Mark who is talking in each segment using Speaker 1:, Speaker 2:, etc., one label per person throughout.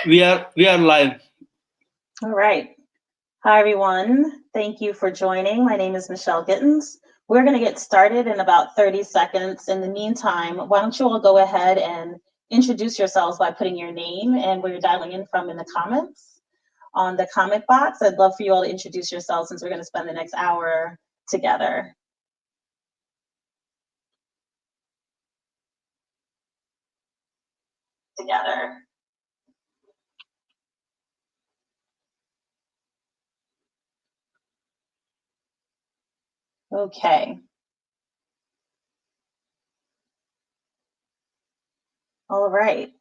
Speaker 1: We are live.
Speaker 2: All right. Hi, everyone. Thank you for joining. My name is Michelle Gittens. We're going to get started in about 30 seconds. In the meantime, why don't you all go ahead and introduce yourselves by putting your name and where you're dialing in from in the comments on the comment box. I'd love for you all to introduce yourselves since we're going to spend the next hour together. Okay. All right.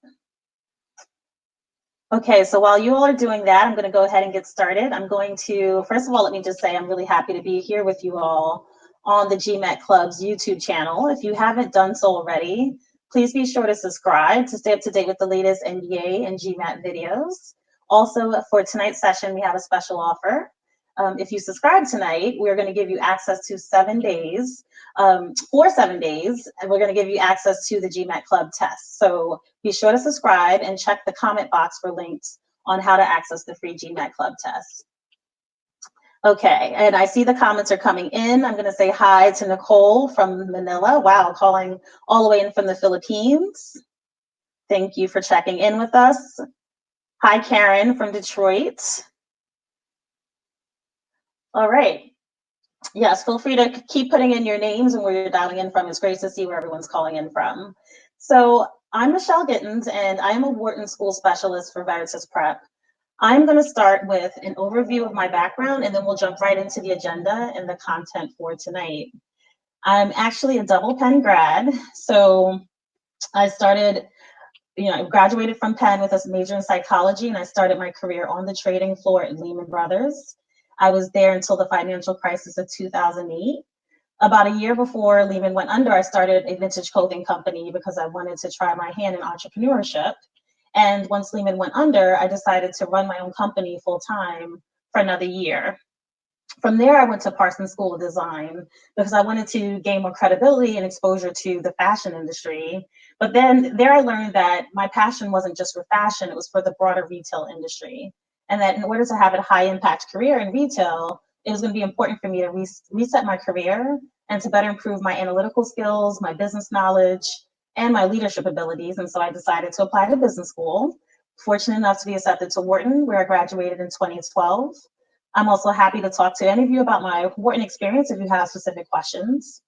Speaker 2: Okay, so while you all are doing that, I'm going to go ahead and get started. I'm going to, first of all, let me just say I'm really happy to be here with you all on the GMAT Club's YouTube channel. If you haven't done so already, please be sure to subscribe to stay up to date with the latest MBA and GMAT videos. Also, for tonight's session, we have a special offer. If you subscribe tonight, we're going to give you access to 7 days, for 7 days, and we're going to give you access to the GMAT Club test. So be sure to subscribe and check the comment box for links on how to access the free GMAT Club test. Okay, and I see the comments are coming in. I'm going to say hi to Nicole from Manila. Wow, calling all the way in from the Philippines. Thank you for checking in with us. Hi, Karen from Detroit. All right. Yes, feel free to keep putting in your names and where you're dialing in from. It's great to see where everyone's calling in from. So I'm Michelle Gittens, and I am a Wharton School Specialist for Veritas Prep. I'm going to start with an overview of my background, and then we'll jump right into the agenda and the content for tonight. I'm actually a double Penn grad, so I started, I graduated from Penn with a major in psychology, and I started my career on the trading floor at Lehman Brothers. I was there until the financial crisis of 2008. About a year before Lehman went under, I started a vintage clothing company because I wanted to try my hand in entrepreneurship. And once Lehman went under, I decided to run my own company full time for another year. From there, I went to Parsons School of Design because I wanted to gain more credibility and exposure to the fashion industry. But then there I learned that my passion wasn't just for fashion, it was for the broader retail industry. And that in order to have a high impact career in retail, it was going to be important for me to reset my career and to better improve my analytical skills, my business knowledge, and my leadership abilities. And so I decided to apply to business school. Fortunate enough to be accepted to Wharton, where I graduated in 2012. I'm also happy to talk to any of you about my Wharton experience if you have specific questions.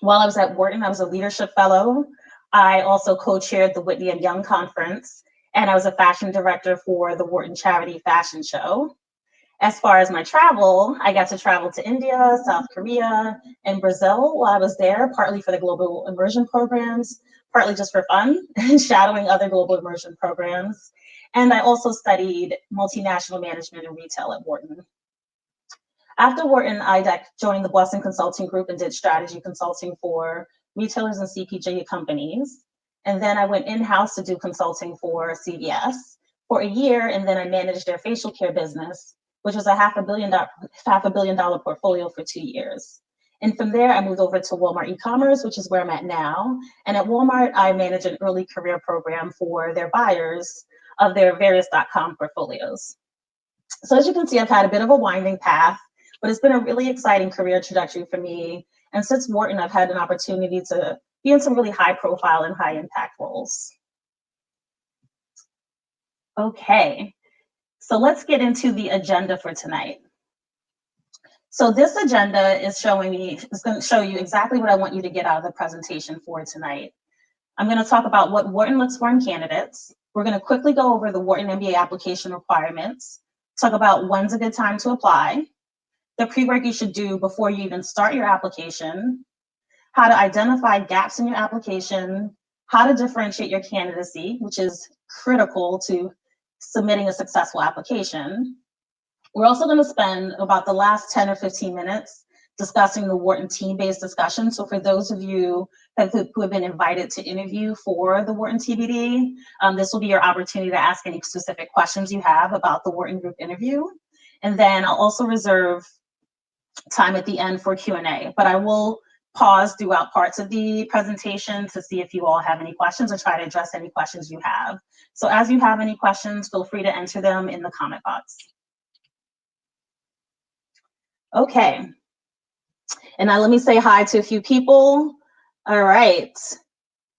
Speaker 2: While I was at Wharton, I was a leadership fellow. I also co-chaired the Whitney and Young Conference, and I was a fashion director for the Wharton Charity Fashion Show. As far as my travel, I got to travel to India, South Korea, and Brazil while I was there, partly for the global immersion programs, partly just for fun, shadowing other global immersion programs. And I also studied multinational management and retail at Wharton. After Wharton, I joined the Boston Consulting Group and did strategy consulting for retailers and CPG companies. And then I went in-house to do consulting for CVS for a year, and then I managed their facial care business, which was a $500 million portfolio for 2 years. And from there, I moved over to Walmart e-commerce, which is where I'm at now. And at Walmart, I manage an early career program for their buyers of their various .com portfolios. So as you can see, I've had a bit of a winding path, but it's been a really exciting career trajectory for me. And since Wharton, I've had an opportunity to be in some really high profile and high impact roles. Okay, so let's get into the agenda for tonight. So this agenda is going to show you exactly what I want you to get out of the presentation for tonight. I'm going to talk about what Wharton looks for in candidates. We're going to quickly go over the Wharton MBA application requirements, talk about when's a good time to apply, the pre-work you should do before you even start your application, how to identify gaps in your application, how to differentiate your candidacy, which is critical to submitting a successful application. We're also going to spend about the last 10 or 15 minutes discussing the Wharton team-based discussion. So for those of you who have been invited to interview for the Wharton TBD, this will be your opportunity to ask any specific questions you have about the Wharton group interview. And then I'll also reserve time at the end for Q&A, but I will pause throughout parts of the presentation to see if you all have any questions or try to address any questions you have. So as you have any questions, feel free to enter them in the comment box. Okay. And now let me say hi to a few people. All right.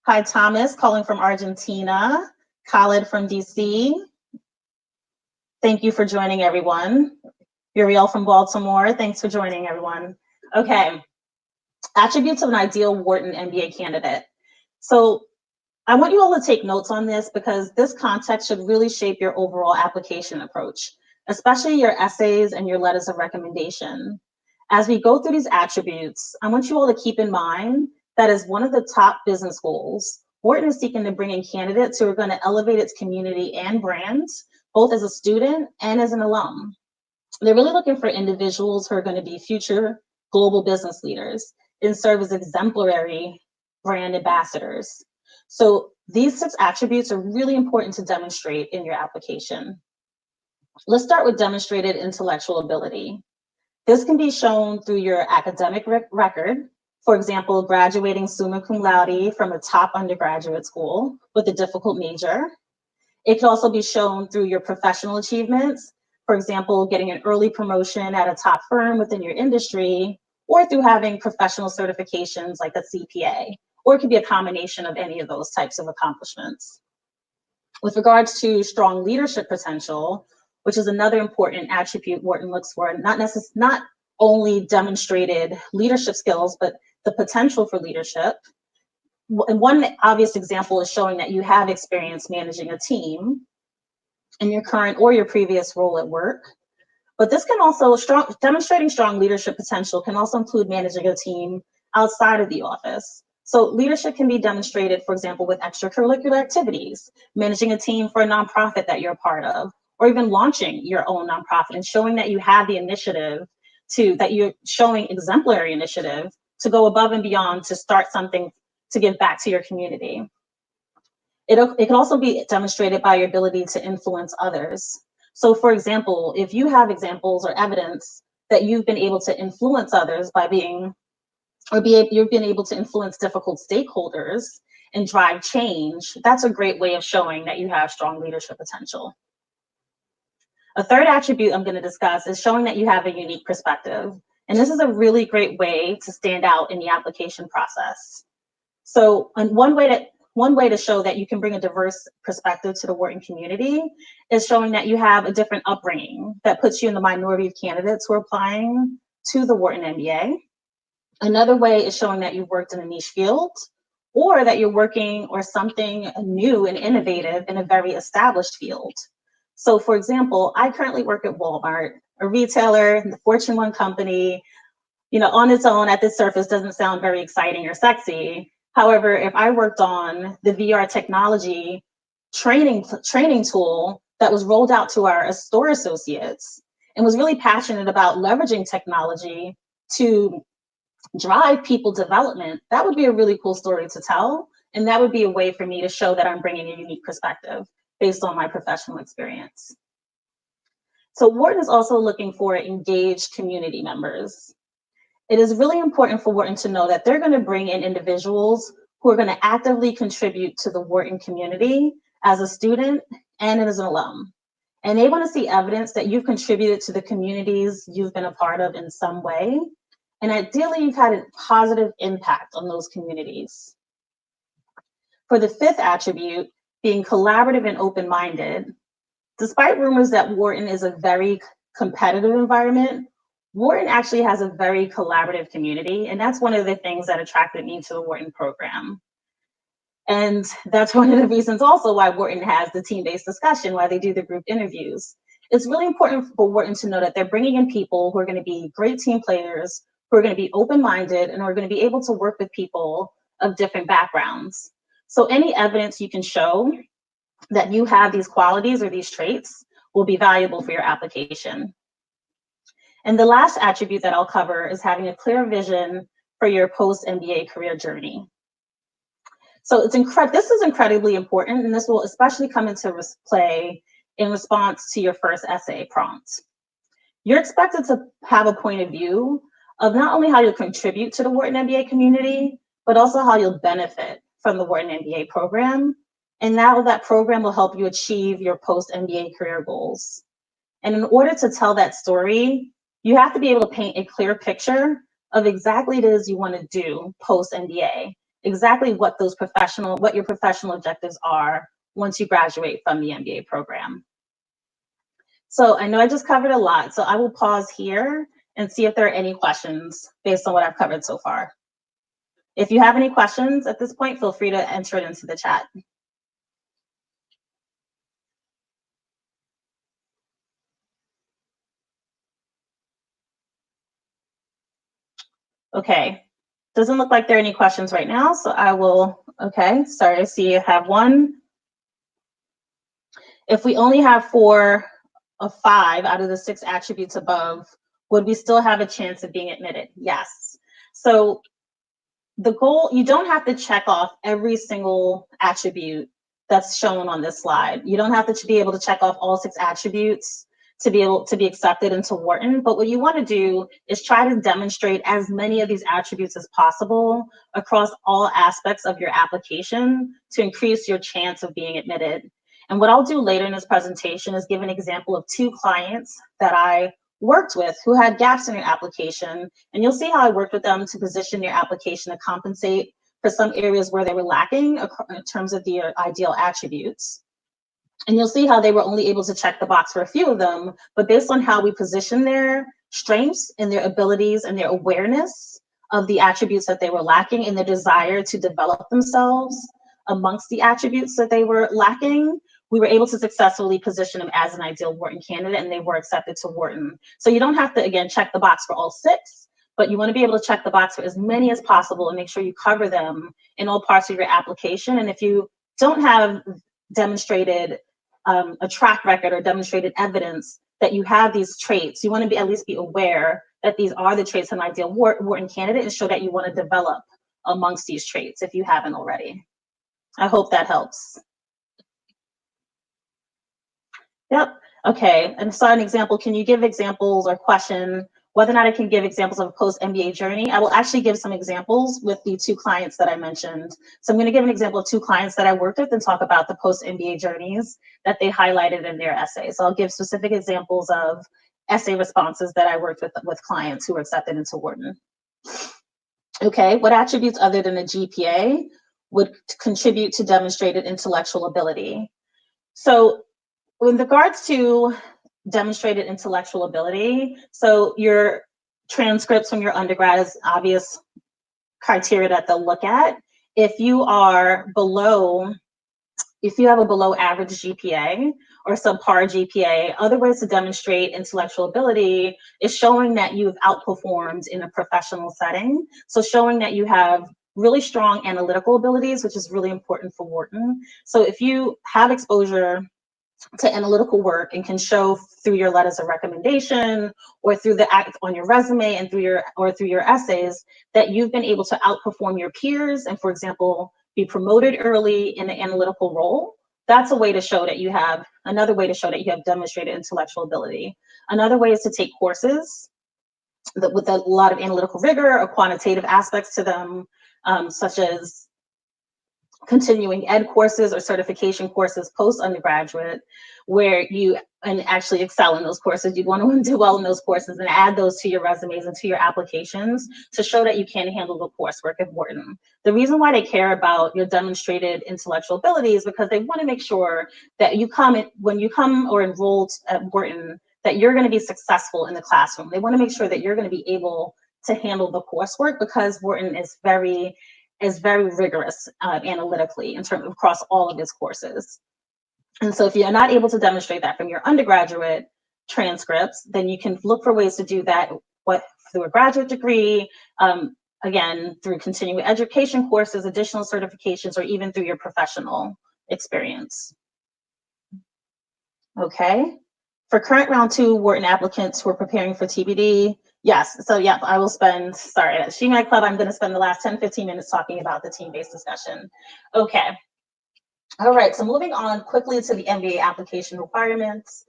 Speaker 2: Hi, Thomas, calling from Argentina. Khalid from DC. Thank you for joining, everyone. Uriel from Baltimore. Thanks for joining, everyone. Okay. Attributes of an ideal Wharton MBA candidate. So I want you all to take notes on this because this context should really shape your overall application approach, especially your essays and your letters of recommendation. As we go through these attributes, I want you all to keep in mind that as one of the top business goals, Wharton is seeking to bring in candidates who are going to elevate its community and brands, both as a student and as an alum. They're really looking for individuals who are going to be future global business leaders and serve as exemplary brand ambassadors. So these 6 attributes are really important to demonstrate in your application. Let's start with demonstrated intellectual ability. This can be shown through your academic record. For example, graduating summa cum laude from a top undergraduate school with a difficult major. It can also be shown through your professional achievements. For example, getting an early promotion at a top firm within your industry, or through having professional certifications like a CPA, or it could be a combination of any of those types of accomplishments. With regards to strong leadership potential, which is another important attribute Wharton looks for, not only demonstrated leadership skills, but the potential for leadership. And one obvious example is showing that you have experience managing a team in your current or your previous role at work. But this can also, demonstrating strong leadership potential can also include managing a team outside of the office. So leadership can be demonstrated, for example, with extracurricular activities, managing a team for a nonprofit that you're a part of, or even launching your own nonprofit and showing that you have the initiative that you're showing exemplary initiative to go above and beyond to start something to give back to your community. It can also be demonstrated by your ability to influence others. So for example, if you have examples or evidence that you've been able to influence others by you've been able to influence difficult stakeholders and drive change, that's a great way of showing that you have strong leadership potential. A third attribute I'm going to discuss is showing that you have a unique perspective. And this is a really great way to stand out in the application process. So one way to show that you can bring a diverse perspective to the Wharton community is showing that you have a different upbringing that puts you in the minority of candidates who are applying to the Wharton MBA. Another way is showing that you've worked in a niche field, or that you're working or something new and innovative in a very established field. So for example, I currently work at Walmart, a retailer, the Fortune 1 company. You know, on its own at the surface doesn't sound very exciting or sexy. However, if I worked on the VR technology training tool that was rolled out to our store associates and was really passionate about leveraging technology to drive people development, that would be a really cool story to tell. And that would be a way for me to show that I'm bringing a unique perspective based on my professional experience. So Wharton is also looking for engaged community members. It is really important for Wharton to know that they're going to bring in individuals who are going to actively contribute to the Wharton community as a student and as an alum. And they want to see evidence that you've contributed to the communities you've been a part of in some way. And ideally, you've had a positive impact on those communities. For the 5th attribute, being collaborative and open-minded, despite rumors that Wharton is a very competitive environment, Wharton actually has a very collaborative community, and that's one of the things that attracted me to the Wharton program. And that's one of the reasons also why Wharton has the team-based discussion, why they do the group interviews. It's really important for Wharton to know that they're bringing in people who are going to be great team players, who are going to be open-minded, and are going to be able to work with people of different backgrounds. So any evidence you can show that you have these qualities or these traits will be valuable for your application. And the last attribute that I'll cover is having a clear vision for your post-MBA career journey. So this is incredibly important, and this will especially come into play in response to your first essay prompt. You're expected to have a point of view of not only how you'll contribute to the Wharton MBA community, but also how you'll benefit from the Wharton MBA program. And now that program will help you achieve your post-MBA career goals. And in order to tell that story, you have to be able to paint a clear picture of exactly what it is you want to do post-MBA, exactly what your professional objectives are once you graduate from the MBA program. So I know I just covered a lot, so I will pause here and see if there are any questions based on what I've covered so far. If you have any questions at this point, feel free to enter it into the chat. Okay, doesn't look like there are any questions right now, so I will, okay, sorry, I see you have one. If we only have 4 of 5 out of the 6 attributes above, would we still have a chance of being admitted? Yes. So the goal, you don't have to check off every single attribute that's shown on this slide. You don't have to be able to check off all 6 attributes to be able to be accepted into Wharton. But what you want to do is try to demonstrate as many of these attributes as possible across all aspects of your application to increase your chance of being admitted. And what I'll do later in this presentation is give an example of 2 clients that I worked with who had gaps in their application. And you'll see how I worked with them to position their application to compensate for some areas where they were lacking in terms of the ideal attributes. And you'll see how they were only able to check the box for a few of them, but based on how we position their strengths and their abilities and their awareness of the attributes that they were lacking and their desire to develop themselves amongst the attributes that they were lacking, we were able to successfully position them as an ideal Wharton candidate, and they were accepted to Wharton. So you don't have to, again, check the box for all 6, but you want to be able to check the box for as many as possible and make sure you cover them in all parts of your application. And if you don't have demonstrated a track record or demonstrated evidence that you have these traits, you want to at least be aware that these are the traits of an ideal Wharton candidate and show that you want to develop amongst these traits if you haven't already. I hope that helps. Yep. Okay. And so an example, can you give examples or question whether or not I can give examples of a post-MBA journey? I will actually give some examples with the 2 clients that I mentioned. So I'm going to give an example of 2 clients that I worked with and talk about the post-MBA journeys that they highlighted in their essays. So I'll give specific examples of essay responses that I worked with clients who were accepted into Wharton. Okay, what attributes other than a GPA would contribute to demonstrated intellectual ability? So in regards to demonstrated intellectual ability, so your transcripts from your undergrad is obvious criteria that they'll look at. If you have a below average GPA or subpar GPA, other ways to demonstrate intellectual ability is showing that you've outperformed in a professional setting. So showing that you have really strong analytical abilities, which is really important for Wharton. So if you have exposure to analytical work and can show through your letters of recommendation or through the act on your resume and through your essays that you've been able to outperform your peers and, for example, be promoted early in an analytical role, that's a way to show that you have, another way to show that you have demonstrated intellectual ability. Another way is to take courses with a lot of analytical rigor or quantitative aspects to them, such as continuing ed courses or certification courses post-undergraduate, where you actually excel in those courses. You want to do well in those courses and add those to your resumes and to your applications to show that you can handle the coursework at Wharton. The reason why they care about your demonstrated intellectual ability is because they want to make sure that when you come or enrolled at Wharton, that you're going to be successful in the classroom. They want to make sure that you're going to be able to handle the coursework because Wharton is very rigorous analytically in terms of across all of its courses. And so if you're not able to demonstrate that from your undergraduate transcripts, then you can look for ways to do that through a graduate degree, again, through continuing education courses, additional certifications, or even through your professional experience. Okay. For current round 2 Wharton applicants who are preparing for TBD, yes, so yeah, I will spend, sorry, at SheMag Club, I'm gonna spend the last 10-15 minutes talking about the team-based discussion. Okay, all right, so moving on quickly to the MBA application requirements.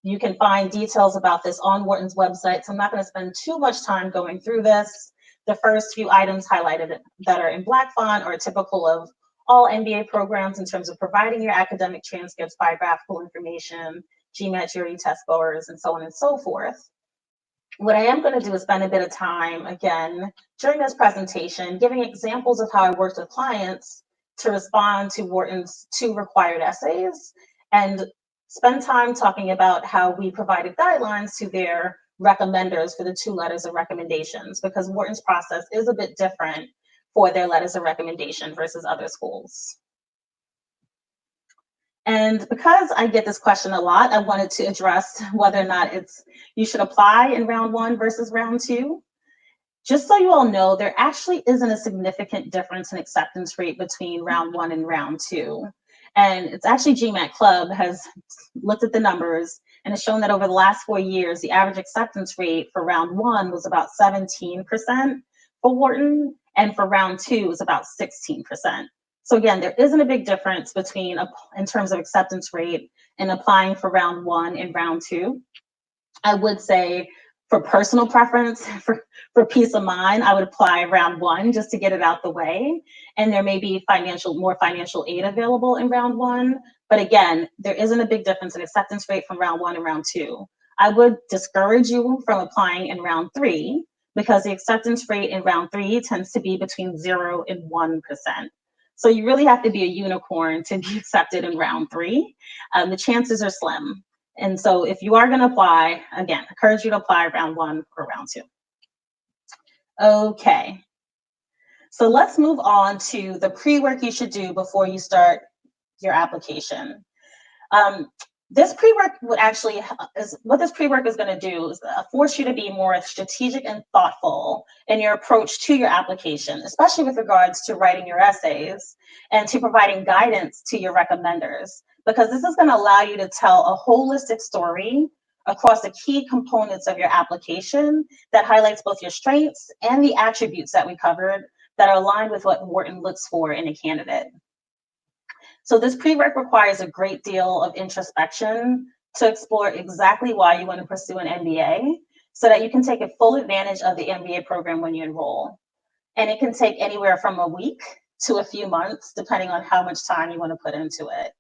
Speaker 2: You can find details about this on Wharton's website, so I'm not going to spend too much time going through this. The first few items highlighted that are in black font are typical of all MBA programs in terms of providing your academic transcripts, biographical information, GMAT, GRE test scores, and so on and so forth. What I am going to do is spend a bit of time, again, during this presentation, giving examples of how I worked with clients to respond to Wharton's 2 required essays, and spend time talking about how we provided guidelines to their recommenders for the 2 letters of recommendations, because Wharton's process is a bit different for their letters of recommendation versus other schools. And because I get this question a lot, I wanted to address whether or not you should apply in round 1 versus round 2. Just so you all know, there actually isn't a significant difference in acceptance rate between round 1 and round 2. And it's actually GMAT Club has looked at the numbers and has shown that over the last 4 years, the average acceptance rate for round 1 was about 17% for Wharton, and for round 2 was about 16%. So again, there isn't a big difference between, in terms of acceptance rate, in applying for round 1 and round 2. I would say, for personal preference, for peace of mind, I would apply round 1 just to get it out the way. And there may be more financial aid available in round 1. But again, there isn't a big difference in acceptance rate from round 1 and round 2. I would discourage you from applying in round 3 because the acceptance rate in round 3 tends to be between 0 and 1%. So you really have to be a unicorn to be accepted in round 3. The chances are slim. And so if you are going to apply, again, I encourage you to apply round 1 or round 2. Okay. So let's move on to the pre-work you should do before you start your application. This pre-work what this pre-work is going to do is force you to be more strategic and thoughtful in your approach to your application, especially with regards to writing your essays and to providing guidance to your recommenders, because this is going to allow you to tell a holistic story across the key components of your application that highlights both your strengths and the attributes that we covered that are aligned with what Wharton looks for in a candidate. So this pre-work requires a great deal of introspection to explore exactly why you want to pursue an MBA so that you can take full advantage of the MBA program when you enroll. And it can take anywhere from a week to a few months, depending on how much time you want to put into it.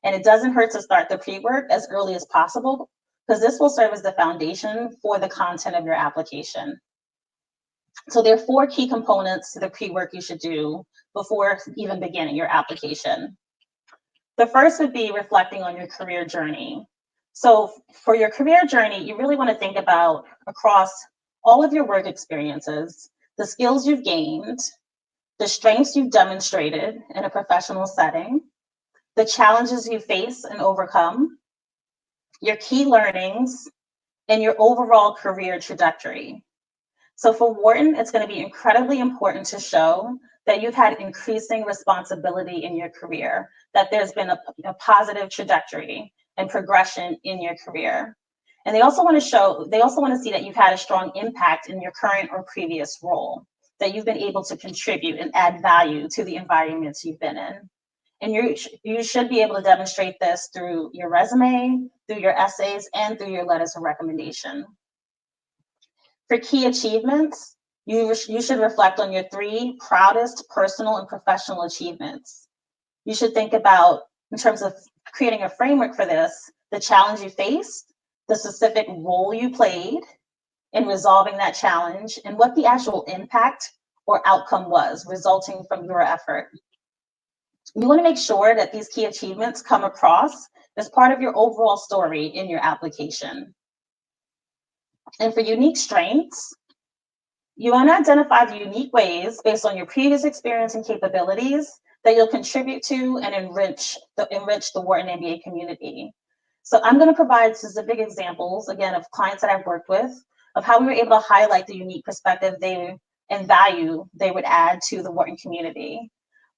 Speaker 2: And it doesn't hurt to start the pre-work as early as possible, because this will serve as the foundation for the content of your application. So there are 4 key components to the pre-work you should do before even beginning your application. The first would be reflecting on your career journey. So for your career journey, you really want to think about across all of your work experiences, the skills you've gained, the strengths you've demonstrated in a professional setting, the challenges you face and overcome, your key learnings, and your overall career trajectory. So for Wharton, it's going to be incredibly important to show that you've had increasing responsibility in your career, that there's been a positive trajectory and progression in your career. And they also want to see that you've had a strong impact in your current or previous role, that you've been able to contribute and add value to the environments you've been in. And you should be able to demonstrate this through your resume, through your essays, and through your letters of recommendation. For key achievements, you should reflect on your 3 proudest personal and professional achievements. You should think about, in terms of creating a framework for this, the challenge you faced, the specific role you played in resolving that challenge, and what the actual impact or outcome was resulting from your effort. You want to make sure that these key achievements come across as part of your overall story in your application. And for unique strengths, you want to identify the unique ways based on your previous experience and capabilities that you'll contribute to and enrich the Wharton MBA community. So I'm going to provide specific examples, again, of clients that I've worked with, of how we were able to highlight the unique perspective and value they would add to the Wharton community.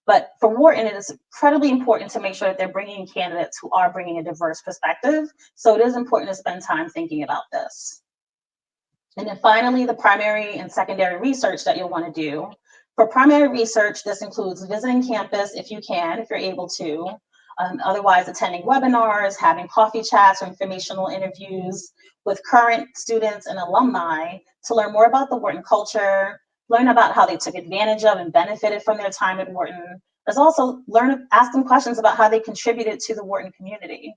Speaker 2: But for Wharton, it is incredibly important to make sure that they're bringing in candidates who are bringing a diverse perspective. So it is important to spend time thinking about this. And then finally, the primary and secondary research that you'll want to do. For primary research, this includes visiting campus if you can, if you're able to, otherwise attending webinars, having coffee chats or informational interviews with current students and alumni to learn more about the Wharton culture, learn about how they took advantage of and benefited from their time at Wharton. Let's also ask them questions about how they contributed to the Wharton community.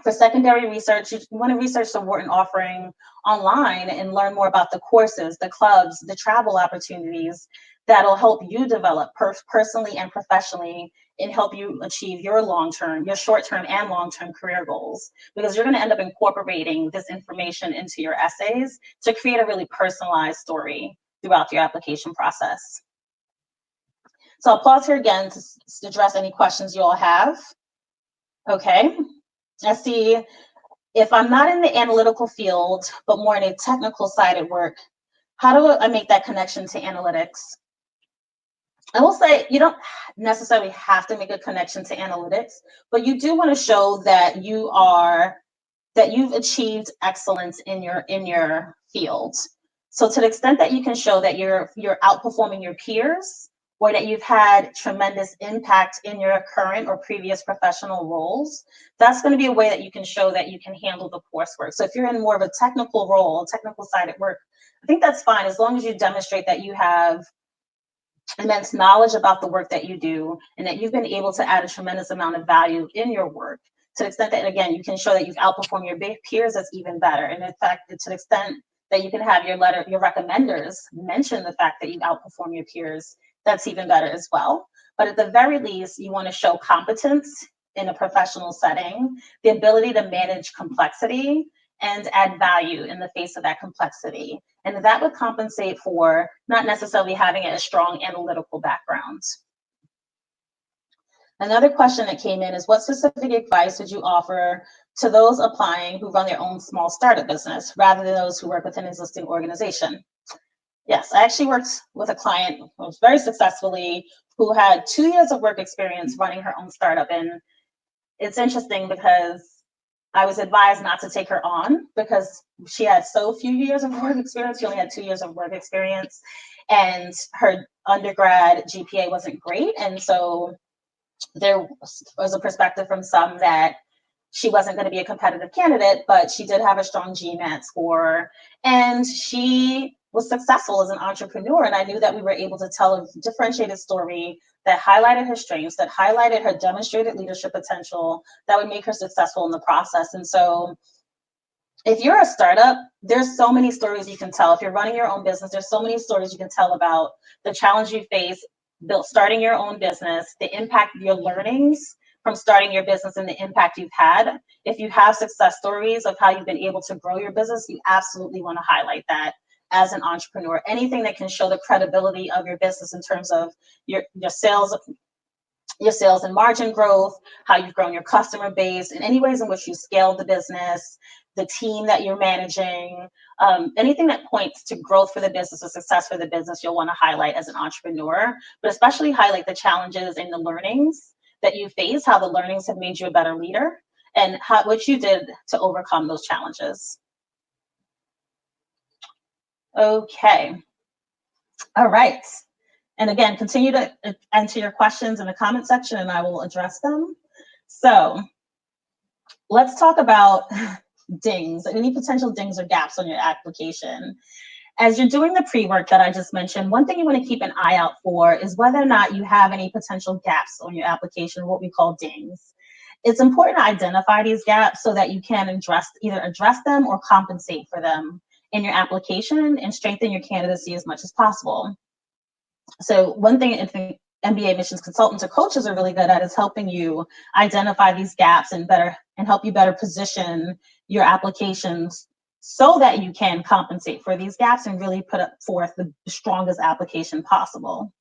Speaker 2: For secondary research, you want to research the Wharton offering online and learn more about the courses, the clubs, the travel opportunities that'll help you develop personally and professionally and help you achieve your short-term and long-term career goals, because you're going to end up incorporating this information into your essays to create a really personalized story throughout your application process. So I'll pause here again to address any questions you all have. Okay. I see, if I'm not in the analytical field, but more in a technical side at work, how do I make that connection to analytics? I will say you don't necessarily have to make a connection to analytics, but you do want to show that you've achieved excellence in your field. So to the extent that you can show that you're outperforming your peers, or that you've had tremendous impact in your current or previous professional roles, that's going to be a way that you can show that you can handle the coursework. So if you're in more of a technical role, technical side at work, I think that's fine, as long as you demonstrate that you have immense knowledge about the work that you do and that you've been able to add a tremendous amount of value in your work. To the extent that, again, you can show that you've outperformed your peers, that's even better. And in fact, to the extent that you can have your recommenders mention the fact that you outperform your peers, that's even better as well. But at the very least, you want to show competence in a professional setting, the ability to manage complexity and add value in the face of that complexity. And that would compensate for not necessarily having a strong analytical background. Another question that came in is, what specific advice would you offer to those applying who run their own small startup business rather than those who work with an existing organization? Yes, I actually worked with a client very successfully who had 2 years of work experience running her own startup. And it's interesting because I was advised not to take her on because she had so few years of work experience. She only had 2 years of work experience, and her undergrad GPA wasn't great. And so there was a perspective from some that she wasn't going to be a competitive candidate, but she did have a strong GMAT score, and she was successful as an entrepreneur. And I knew that we were able to tell a differentiated story that highlighted her strengths, that highlighted her demonstrated leadership potential, that would make her successful in the process. And so if you're a startup, there's so many stories you can tell. If you're running your own business, there's so many stories you can tell about the challenge you face starting your own business, the impact, your learnings from starting your business, and the impact you've had. If you have success stories of how you've been able to grow your business, you absolutely want to highlight that as an entrepreneur. Anything that can show the credibility of your business in terms of your sales and margin growth, how you've grown your customer base, and any ways in which you scaled the business, the team that you're managing, anything that points to growth for the business or success for the business, you'll want to highlight as an entrepreneur, but especially highlight the challenges and the learnings that you face, how the learnings have made you a better leader, and what you did to overcome those challenges. Okay. All right. And again, continue to enter your questions in the comment section and I will address them. So let's talk about dings, any potential dings or gaps on your application. As you're doing the pre-work that I just mentioned, one thing you want to keep an eye out for is whether or not you have any potential gaps on your application, what we call dings. It's important to identify these gaps so that you can either address them or compensate for them in your application and strengthen your candidacy as much as possible. So one thing I think MBA admissions consultants or coaches are really good at is helping you identify these gaps and help you better position your applications so that you can compensate for these gaps and really put forth the strongest application possible.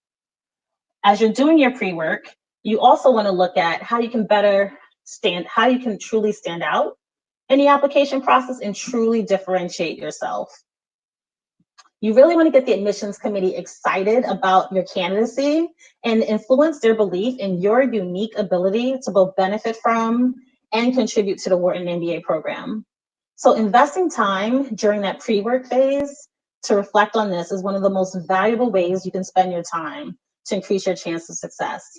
Speaker 2: As you're doing your pre-work, you also want to look at how you can truly stand out in the application process and truly differentiate yourself. You really want to get the admissions committee excited about your candidacy and influence their belief in your unique ability to both benefit from and contribute to the Wharton MBA program. So investing time during that pre-work phase to reflect on this is one of the most valuable ways you can spend your time to increase your chance of success.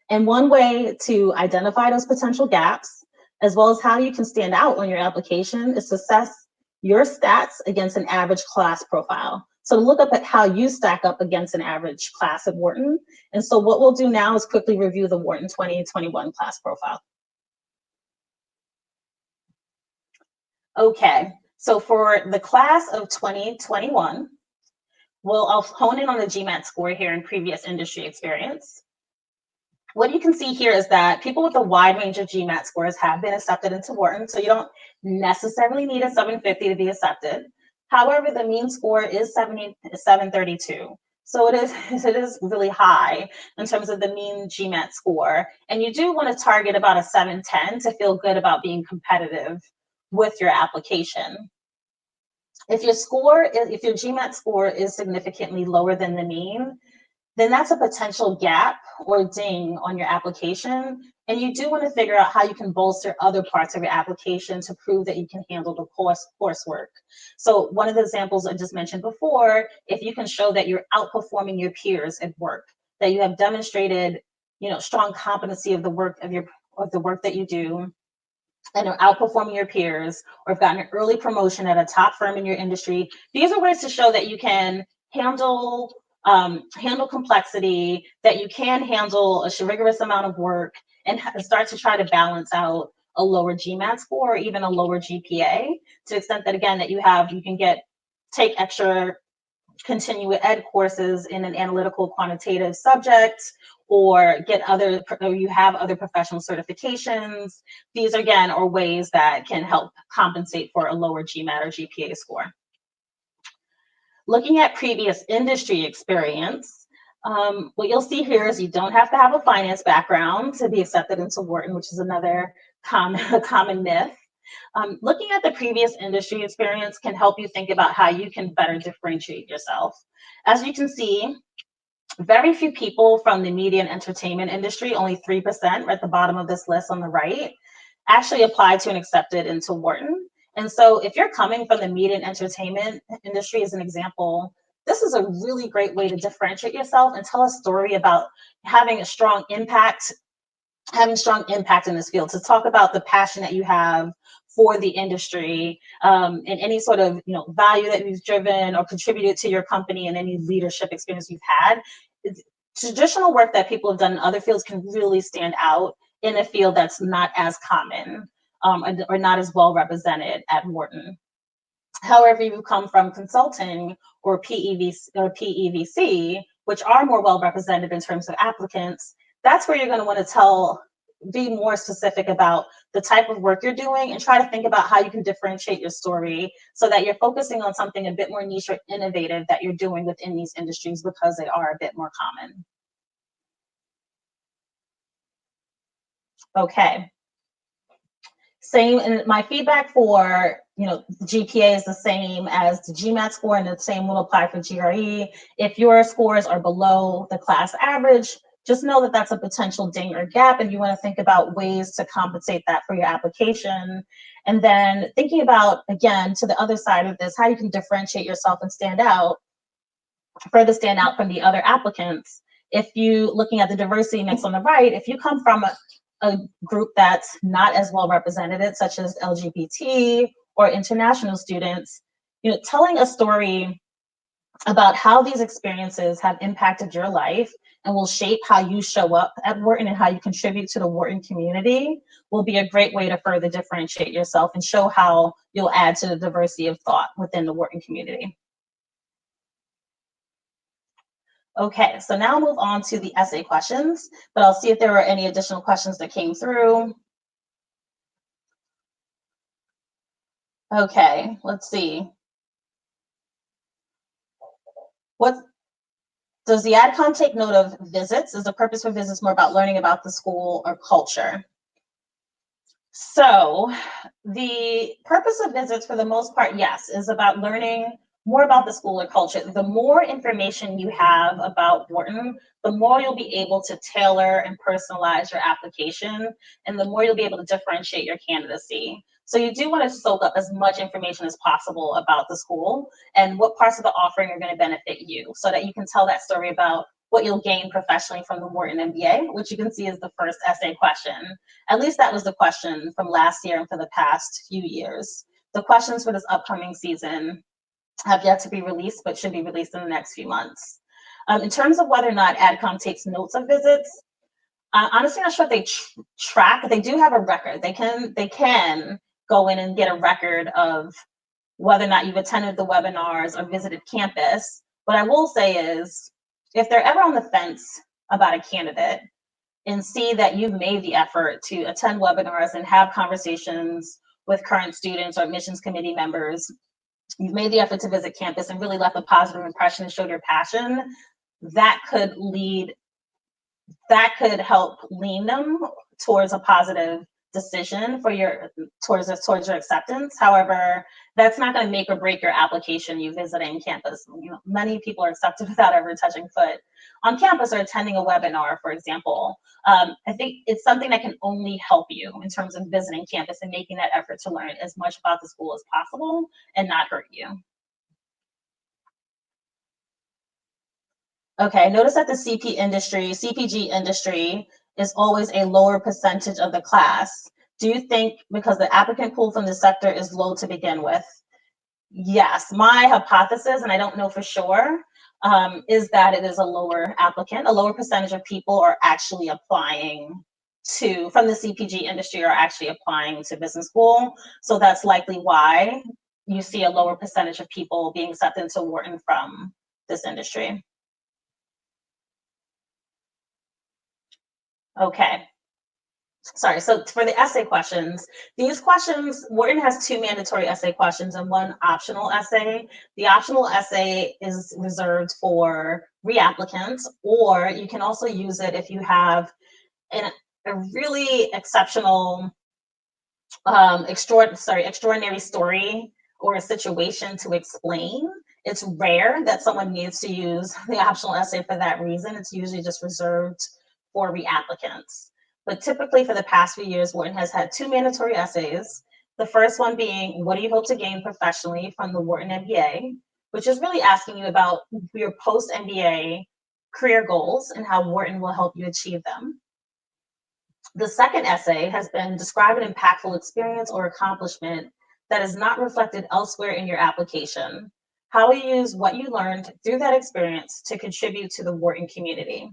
Speaker 2: And one way to identify those potential gaps, as well as how you can stand out on your application, is to assess your stats against an average class profile. So to look up at how you stack up against an average class at Wharton. And so what we'll do now is quickly review the Wharton 2021 class profile. Okay, so for the class of 2021, I'll hone in on the GMAT score here in previous industry experience. What you can see here is that people with a wide range of GMAT scores have been accepted into Wharton, so you don't necessarily need a 750 to be accepted. However, the mean score is 732. So it is really high in terms of the mean GMAT score. And you do want to target about a 710 to feel good about being competitive with your application. If your GMAT score is significantly lower than the mean, then that's a potential gap or ding on your application. And you do want to figure out how you can bolster other parts of your application to prove that you can handle the coursework. So one of the examples I just mentioned before, if you can show that you're outperforming your peers at work, that you have demonstrated, strong competency of the work that you do, and are outperforming your peers, or have gotten an early promotion at a top firm in your industry. These are ways to show that you can handle complexity, that you can handle a rigorous amount of work, and start to try to balance out a lower GMAT score or even a lower GPA, to the extent that, again, that you can take extra continuing ed courses in an analytical quantitative subject, or you have other professional certifications. These, again, are ways that can help compensate for a lower GMAT or GPA score. Looking at previous industry experience, what you'll see here is you don't have to have a finance background to be accepted into Wharton, which is another common myth. Looking at the previous industry experience can help you think about how you can better differentiate yourself. As you can see, very few people from the media and entertainment industry, only 3% right at the bottom of this list on the right, actually applied to and accepted into Wharton. And so if you're coming from the media and entertainment industry, as an example, this is a really great way to differentiate yourself and tell a story about having strong impact in this field, to talk about the passion that you have for the industry, and any sort of value that you've driven or contributed to your company, and any leadership experience you've had. Traditional work that people have done in other fields can really stand out in a field that's not as common, or not as well represented at Wharton. However, you come from consulting or PEVC, which are more well represented in terms of applicants, that's where you're going to want to be more specific about the type of work you're doing, and try to think about how you can differentiate your story so that you're focusing on something a bit more niche or innovative that you're doing within these industries, because they are a bit more common. Okay. Same, and my feedback for GPA is the same as the GMAT score, and the same will apply for GRE. If your scores are below the class average, just know that that's a potential ding or gap, and you want to think about ways to compensate that for your application. And then thinking about, again, to the other side of this, how you can differentiate yourself and stand out from the other applicants. If you, looking at the diversity mix on the right, if you come from a group that's not as well represented, such as LGBT or international students, telling a story about how these experiences have impacted your life and will shape how you show up at Wharton and how you contribute to the Wharton community will be a great way to further differentiate yourself and show how you'll add to the diversity of thought within the Wharton community. Okay, so now I'll move on to the essay questions, but I'll see if there were any additional questions that came through. Okay, let's see. Does the AdCom take note of visits? Is the purpose for visits more about learning about the school or culture? So the purpose of visits, for the most part, yes, is about learning more about the school or culture. The more information you have about Wharton, the more you'll be able to tailor and personalize your application, and the more you'll be able to differentiate your candidacy. So you do want to soak up as much information as possible about the school and what parts of the offering are going to benefit you, so that you can tell that story about what you'll gain professionally from the Wharton MBA, which you can see is the first essay question. At least that was the question from last year and for the past few years. The questions for this upcoming season have yet to be released, but should be released in the next few months. In terms of whether or not AdCom takes notes of visits, honestly, not sure if they track. They do have a record. They can go in and get a record of whether or not you've attended the webinars or visited campus. What I will say is, if they're ever on the fence about a candidate and see that you've made the effort to attend webinars and have conversations with current students or admissions committee members, you've made the effort to visit campus and really left a positive impression and showed your passion, that could help lean them towards a positive decision for towards your acceptance. However, that's not going to make or break your application, you visiting campus. Many people are accepted without ever touching foot on campus or attending a webinar, for example. I think it's something that can only help you in terms of visiting campus and making that effort to learn as much about the school as possible and not hurt you. Okay, notice that the CPG industry is always a lower percentage of the class. Do you think because the applicant pool from the sector is low to begin with? Yes, my hypothesis, and I don't know for sure, is that it is a lower percentage of people are actually applying from the CPG industry are actually applying to business school. So that's likely why you see a lower percentage of people being accepted into Wharton from this industry. Okay. Sorry, so for the essay questions, these questions, Wharton has 2 mandatory essay questions and 1 optional essay. The optional essay is reserved for reapplicants, or you can also use it if you have a really exceptional, extraordinary story or a situation to explain. It's rare that someone needs to use the optional essay for that reason. It's usually just reserved for reapplicants. But typically for the past few years, Wharton has had 2 mandatory essays. The first one being, what do you hope to gain professionally from the Wharton MBA? Which is really asking you about your post-MBA career goals and how Wharton will help you achieve them. The second essay has been describe an impactful experience or accomplishment that is not reflected elsewhere in your application. How will you use what you learned through that experience to contribute to the Wharton community?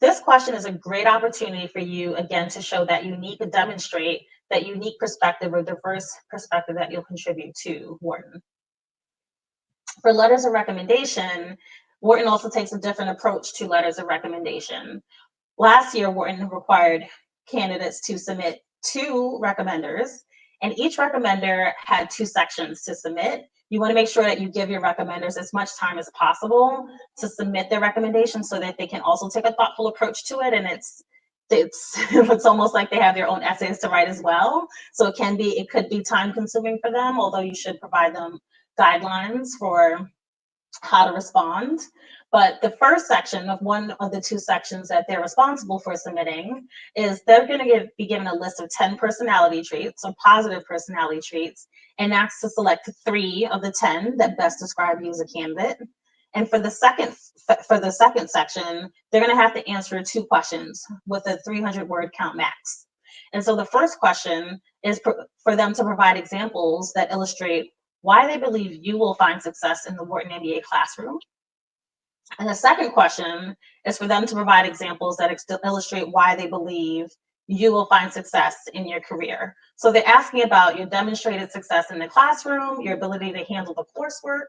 Speaker 2: This question is a great opportunity for you, again, to show that demonstrate that unique perspective or diverse perspective that you'll contribute to Wharton. For letters of recommendation, Wharton also takes a different approach to letters of recommendation. Last year, Wharton required candidates to submit 2 recommenders, and each recommender had 2 sections to submit. You want to make sure that you give your recommenders as much time as possible to submit their recommendations so that they can also take a thoughtful approach to it. And it's almost like they have their own essays to write as well. So it could be time consuming for them, although you should provide them guidelines for how to respond. But the first section of one of the 2 sections that they're responsible for submitting is they're going to be given a list of 10 personality traits or positive personality traits and asked to select 3 of the 10 that best describe you as a candidate. And for the second section, they're going to have to answer 2 questions with a 300-word count max. And so the first question is for them to provide examples that illustrate why they believe you will find success in the Wharton MBA classroom. And the second question is for them to provide examples that illustrate why they believe you will find success in your career. So they're asking about your demonstrated success in the classroom, your ability to handle the coursework,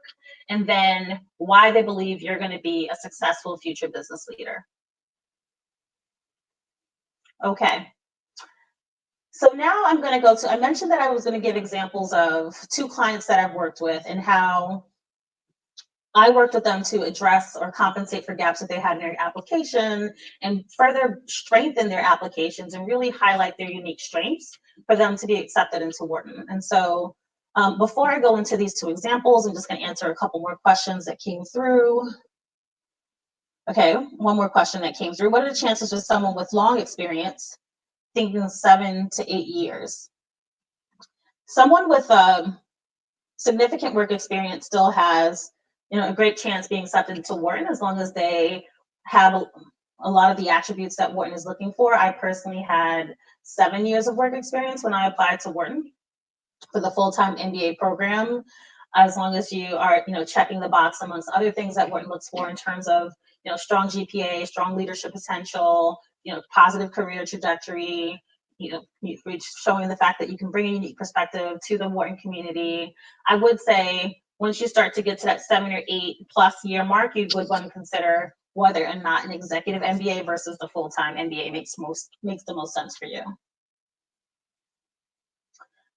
Speaker 2: and then why they believe you're going to be a successful future business leader. Okay. So now I'm going to go to, I mentioned that I was going to give examples of 2 clients that I've worked with and how I worked with them to address or compensate for gaps that they had in their application and further strengthen their applications and really highlight their unique strengths for them to be accepted into Wharton. And so before I go into these 2 examples, I'm just going to answer a couple more questions that came through. Okay, one more question that came through. What are the chances of someone with long experience, thinking 7 to 8 years? Someone with significant work experience still has a great chance being accepted into Wharton as long as they have a lot of the attributes that Wharton is looking for. I personally had 7 years of work experience when I applied to Wharton for the full-time MBA program. As long as you are, checking the box amongst other things that Wharton looks for in terms of, strong GPA, strong leadership potential, positive career trajectory, showing the fact that you can bring a unique perspective to the Wharton community. I would say once you start to get to that 7 or 8+ year mark, you would want to consider whether or not an executive MBA versus the full-time MBA makes the most sense for you.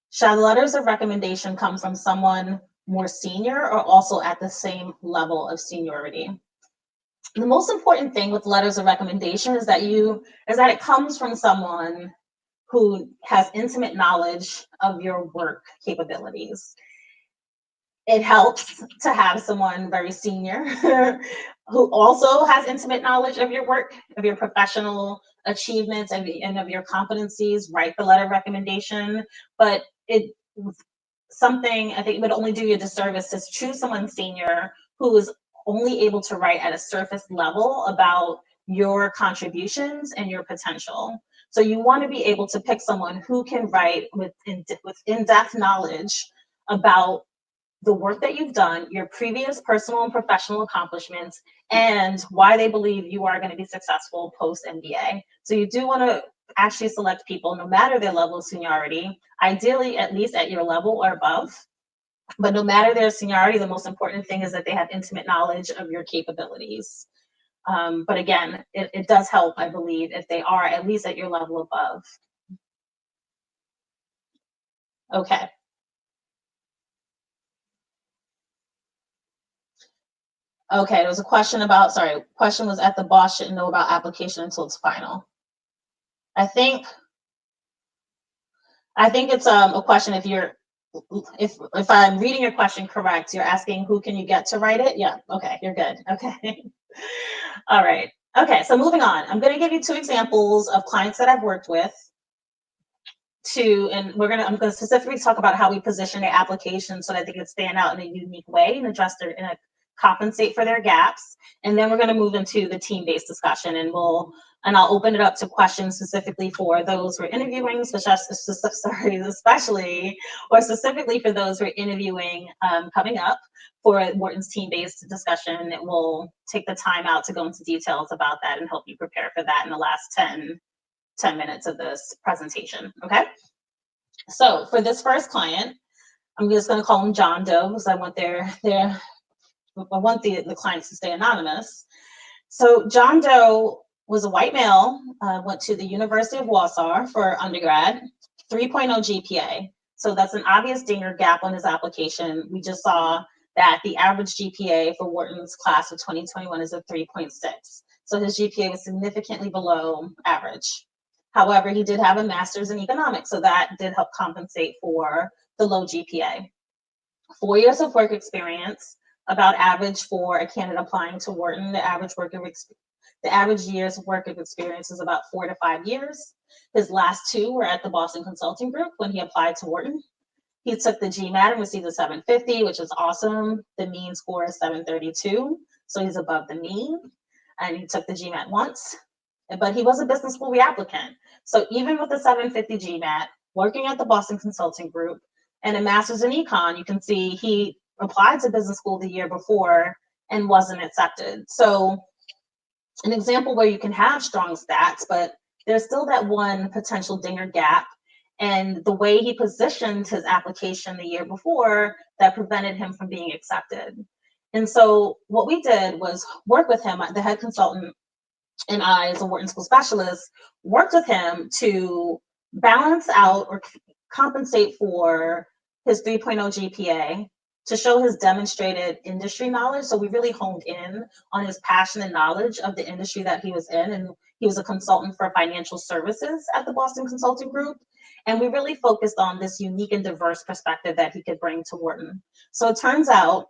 Speaker 2: Shall letters of recommendation come from someone more senior or also at the same level of seniority? The most important thing with letters of recommendation is that it comes from someone who has intimate knowledge of your work capabilities. It helps to have someone very senior who also has intimate knowledge of your work, of your professional achievements and of your competencies, write the letter of recommendation. But I think it would only do you a disservice to choose someone senior who is only able to write at a surface level about your contributions and your potential. So you want to be able to pick someone who can write with in-depth knowledge about the work that you've done, your previous personal and professional accomplishments, and why they believe you are going to be successful post-MBA. So you do want to actually select people, no matter their level of seniority, ideally at least at your level or above. But no matter their seniority, the most important thing is that they have intimate knowledge of your capabilities. But again, it does help, I believe, if they are at least at your level above. Okay. Okay, there was a question about, question was, at the boss shouldn't know about application until it's final. I think it's a question, if I'm reading your question correct, you're asking who can you get to write it? Yeah, okay, you're good, okay. All right, okay, so moving on. I'm gonna give you 2 examples of clients that I've worked with, and I'm gonna specifically talk about how we position the application so that they can stand out in a unique way and compensate for their gaps. And then we're going to move into the team-based discussion, and I'll open it up to questions specifically for those who are interviewing, specifically for those who are interviewing coming up for Wharton's team-based discussion. We'll take the time out to go into details about that and help you prepare for that in the last 10 minutes of this presentation, okay? So for this first client, I'm just going to call him John Doe because I want the clients to stay anonymous. So John Doe was a white male, went to the University of Warsaw for undergrad, 3.0 GPA. So that's an obvious dinger gap on his application. We just saw that the average GPA for Wharton's class of 2021 is a 3.6. So his GPA was significantly below average. However, he did have a master's in economics, so that did help compensate for the low GPA. 4 years of work experience, about average for a candidate applying to Wharton. The average years of work of experience is about 4 to 5 years. His last 2 were at the Boston Consulting Group when he applied to Wharton. He took the GMAT and received a 750, which is awesome. The mean score is 732, so he's above the mean. And he took the GMAT once, but he was a business school reapplicant. So even with the 750 GMAT, working at the Boston Consulting Group, and a master's in econ, you can see he applied to business school the year before and wasn't accepted. So an example where you can have strong stats, but there's still that one potential dinger gap, and the way he positioned his application the year before that prevented him from being accepted. And so what we did was work with him, the head consultant and I, as a Wharton School specialist, worked with him to balance out or compensate for his 3.0 GPA, to show his demonstrated industry knowledge. So we really honed in on his passion and knowledge of the industry that he was in. And he was a consultant for financial services at the Boston Consulting Group. And we really focused on this unique and diverse perspective that he could bring to Wharton. So it turns out,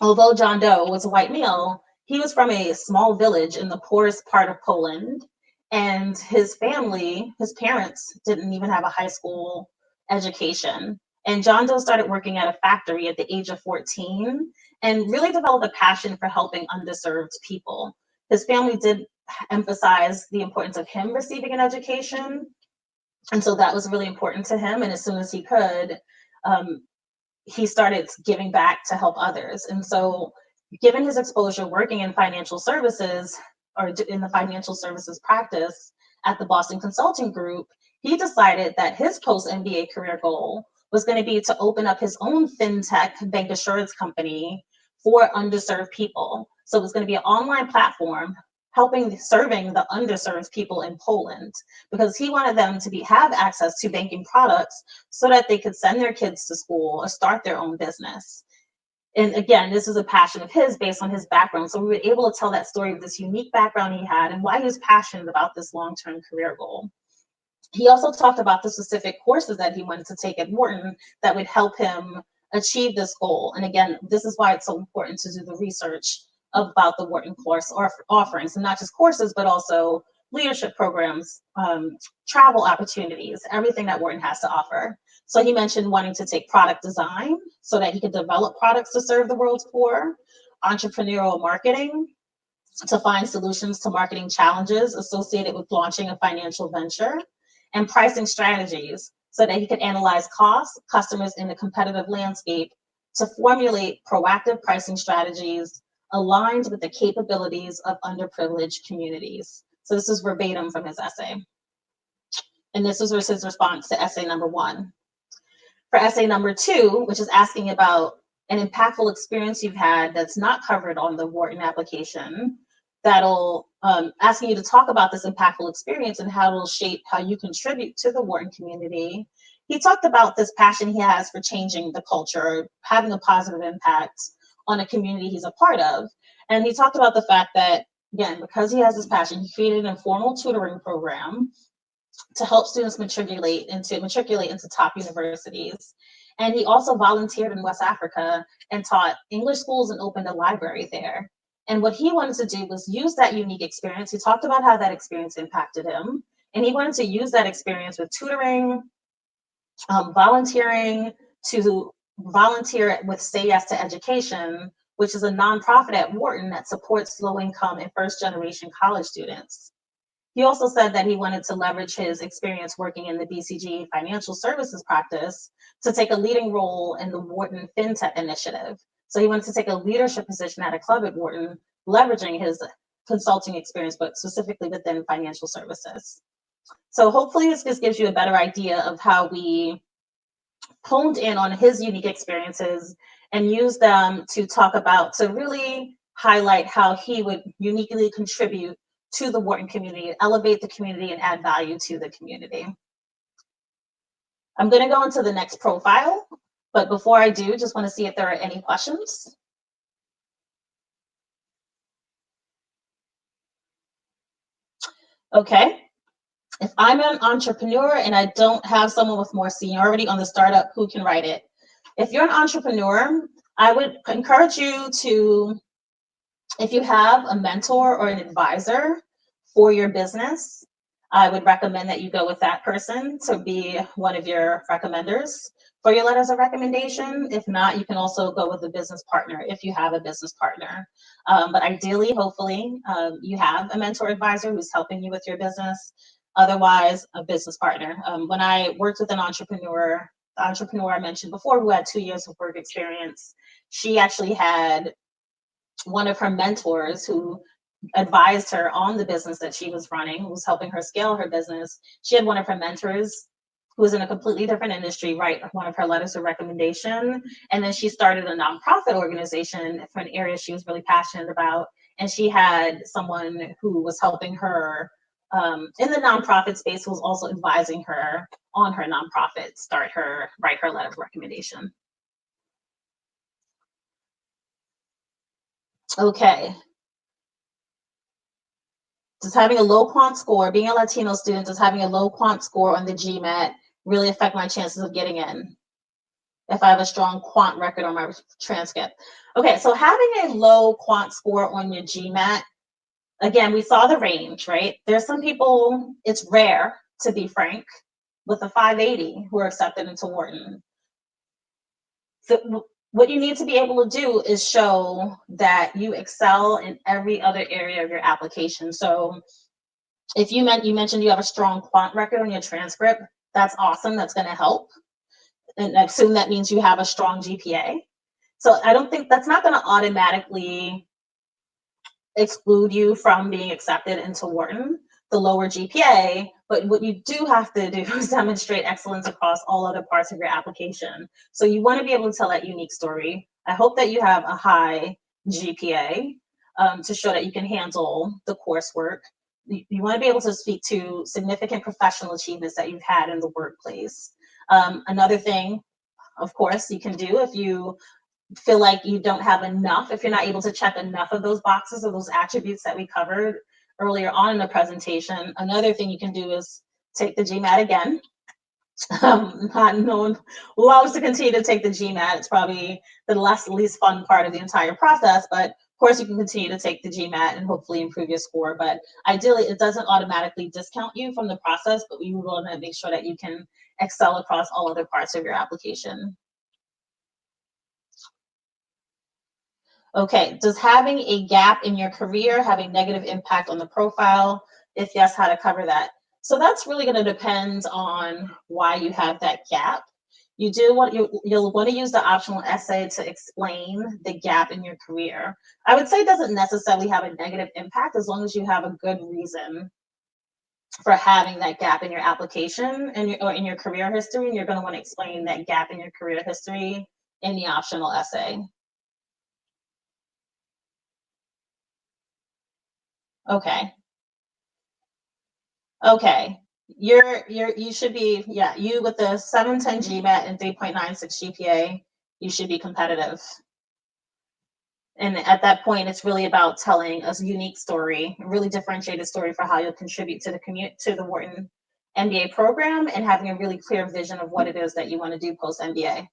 Speaker 2: although John Doe was a white male, he was from a small village in the poorest part of Poland. And his parents didn't even have a high school education. And John Doe started working at a factory at the age of 14 and really developed a passion for helping underserved people. his family did emphasize the importance of him receiving an education. And so that was really important to him. And as soon as he could, he started giving back to help others. And so, given his exposure working in financial services or in the financial services practice at the Boston Consulting Group, he decided that his post MBA career goal was going to be to open up his own fintech bank assurance company for underserved people. So it was going to be an online platform serving the underserved people in Poland, because he wanted them to have access to banking products so that they could send their kids to school or start their own business. And again, this is a passion of his based on his background. So we were able to tell that story of this unique background he had and why he was passionate about this long-term career goal. He also talked about the specific courses that he wanted to take at Wharton that would help him achieve this goal. And again, this is why it's so important to do the research about the Wharton course offerings, and not just courses, but also leadership programs, travel opportunities, everything that Wharton has to offer. So he mentioned wanting to take product design so that he could develop products to serve the world's poor, entrepreneurial marketing to find solutions to marketing challenges associated with launching a financial venture, and pricing strategies so that he could analyze costs, customers in the competitive landscape to formulate proactive pricing strategies aligned with the capabilities of underprivileged communities. So this is verbatim from his essay. And this was his response to essay number 1. For essay number 2, which is asking about an impactful experience you've had that's not covered on the Wharton application, that'll asking you to talk about this impactful experience and how it'll shape how you contribute to the Wharton community. He talked about this passion he has for changing the culture, having a positive impact on a community he's a part of. And he talked about the fact that, again, because he has this passion, he created an informal tutoring program to help students matriculate into top universities. And he also volunteered in West Africa and taught English schools and opened a library there. And what he wanted to do was use that unique experience. He talked about how that experience impacted him. And he wanted to use that experience with tutoring, volunteering, to volunteer with Say Yes to Education, which is a nonprofit at Wharton that supports low-income and first-generation college students. He also said that he wanted to leverage his experience working in the BCG financial services practice to take a leading role in the Wharton FinTech initiative. So he wanted to take a leadership position at a club at Wharton, leveraging his consulting experience, but specifically within financial services. So hopefully this just gives you a better idea of how we honed in on his unique experiences and used them to really highlight how he would uniquely contribute to the Wharton community, elevate the community, and add value to the community. I'm going to go into the next profile, but before I do, just want to see if there are any questions. Okay. If I'm an entrepreneur and I don't have someone with more seniority on the startup, who can write it? If you're an entrepreneur, I would encourage you to, if you have a mentor or an advisor for your business, I would recommend that you go with that person to be one of your recommenders for your letters of recommendation. If not, you can also go with a business partner if you have a business partner. But ideally, hopefully, you have a mentor advisor who's helping you with your business. Otherwise, a business partner. When I worked with an entrepreneur, the entrepreneur I mentioned before, who had 2 years of work experience, she actually had one of her mentors who advised her on the business that she was running, who was helping her scale her business. She had one of her mentors who was in a completely different industry write one of her letters of recommendation. And then she started a nonprofit organization for an area she was really passionate about. And she had someone who was helping her in the nonprofit space, who was also advising her on her nonprofit, write her letter of recommendation. Okay. Does having a low quant score, being a Latino student, does having a low quant score on the GMAT really affect my chances of getting in if I have a strong quant record on my transcript? Okay, so having a low quant score on your GMAT, again, we saw the range, right? There's some people, it's rare, to be frank, with a 580 who are accepted into Wharton. So what you need to be able to do is show that you excel in every other area of your application. So if you mentioned you have a strong quant record on your transcript, that's awesome. That's going to help. And I assume that means you have a strong GPA. So I don't think that's not going to automatically exclude you from being accepted into Wharton, the lower GPA, but what you do have to do is demonstrate excellence across all other parts of your application. So you want to be able to tell that unique story. I hope that you have a high GPA to show that you can handle the coursework. You want to be able to speak to significant professional achievements that you've had in the workplace. Another thing, of course, you can do if you feel like you don't have enough, if you're not able to check enough of those boxes or those attributes that we covered earlier on in the presentation, another thing you can do is take the GMAT again. Not no one loves to continue to take the GMAT. It's probably the least fun part of the entire process, but of course you can continue to take the GMAT and hopefully improve your score. But ideally, it doesn't automatically discount you from the process, but we want to make sure that you can excel across all other parts of your application. Okay, does having a gap in your career have a negative impact on the profile? If yes, how to cover that? So that's really going to depend on why you have that gap. You'll want to use the optional essay to explain the gap in your career. I would say it doesn't necessarily have a negative impact as long as you have a good reason for having that gap in your application or in your career history, and you're going to want to explain that gap in your career history in the optional essay. Okay. Okay. You should be, yeah, you with the 710 GMAT and 3.96 GPA, you should be competitive. And at that point, it's really about telling a unique story, a really differentiated story for how you'll contribute to the Wharton MBA program, and having a really clear vision of what it is that you want to do post MBA.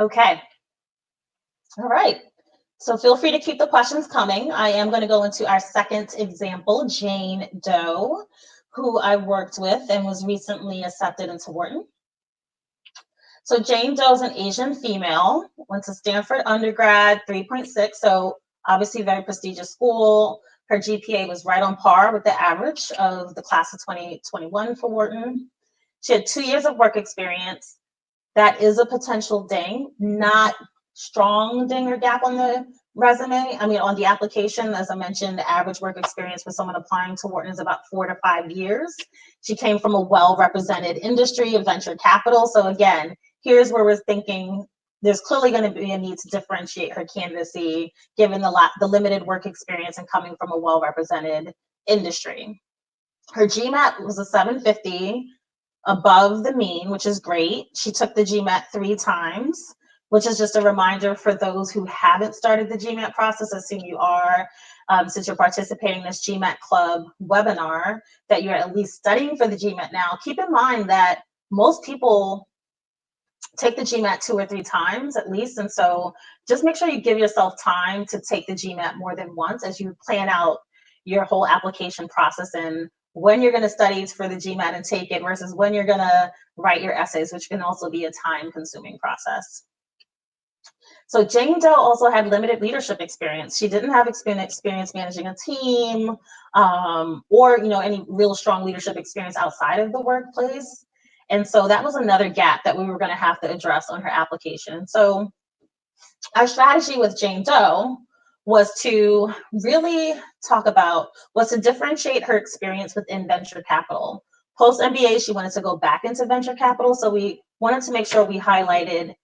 Speaker 2: Okay. All right. So feel free to keep the questions coming. I am going to go into our second example, Jane Doe, who I worked with and was recently accepted into Wharton. So Jane Doe is an Asian female, went to Stanford undergrad, 3.6, so obviously very prestigious school. Her GPA was right on par with the average of the class of 2021 for Wharton. She had 2 years of work experience. That is a potential ding, not strong ding or gap on the resume. I mean, on the application, as I mentioned, the average work experience for someone applying to Wharton is about 4 to 5 years. She came from a well-represented industry of venture capital. So again, here's where we're thinking there's clearly going to be a need to differentiate her candidacy given the limited work experience and coming from a well-represented industry. Her GMAT was a 750, above the mean, which is great. She took the GMAT 3 times, which is just a reminder for those who haven't started the GMAT process, assume you are, since you're participating in this GMAT Club webinar, that you're at least studying for the GMAT now. Keep in mind that most people take the GMAT 2 or 3 times at least, and so just make sure you give yourself time to take the GMAT more than once as you plan out your whole application process and when you're going to study for the GMAT and take it versus when you're going to write your essays, which can also be a time-consuming process. So Jane Doe also had limited leadership experience. She didn't have experience managing a team or any real strong leadership experience outside of the workplace. And so that was another gap that we were going to have to address on her application. So our strategy with Jane Doe was to really was to differentiate her experience within venture capital. Post MBA, she wanted to go back into venture capital. So we wanted to make sure we highlighted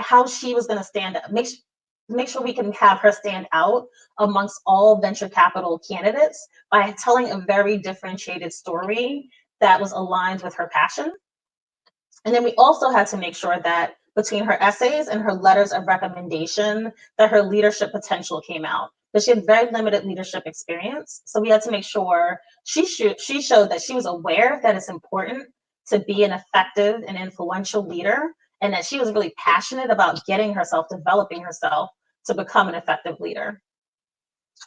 Speaker 2: how she was going to stand up, make sure we can have her stand out amongst all venture capital candidates by telling a very differentiated story that was aligned with her passion. And then we also had to make sure that between her essays and her letters of recommendation, that her leadership potential came out. But she had very limited leadership experience. So we had to make sure she showed that she was aware that it's important to be an effective and influential leader, and that she was really passionate about developing herself to become an effective leader.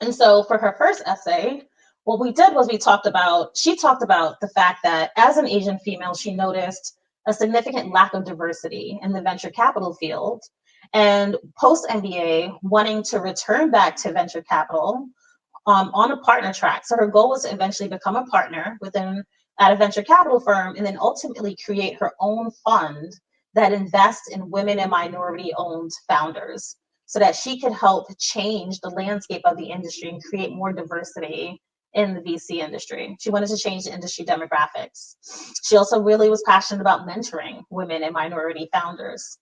Speaker 2: And so for her first essay, what we did was she talked about the fact that as an Asian female, she noticed a significant lack of diversity in the venture capital field. And post MBA, wanting to return back to venture capital on a partner track. So her goal was to eventually become a partner at a venture capital firm, and then ultimately create her own fund that invests in women and minority-owned founders, so that she could help change the landscape of the industry and create more diversity in the VC industry. She wanted to change the industry demographics. She also really was passionate about mentoring women and minority founders.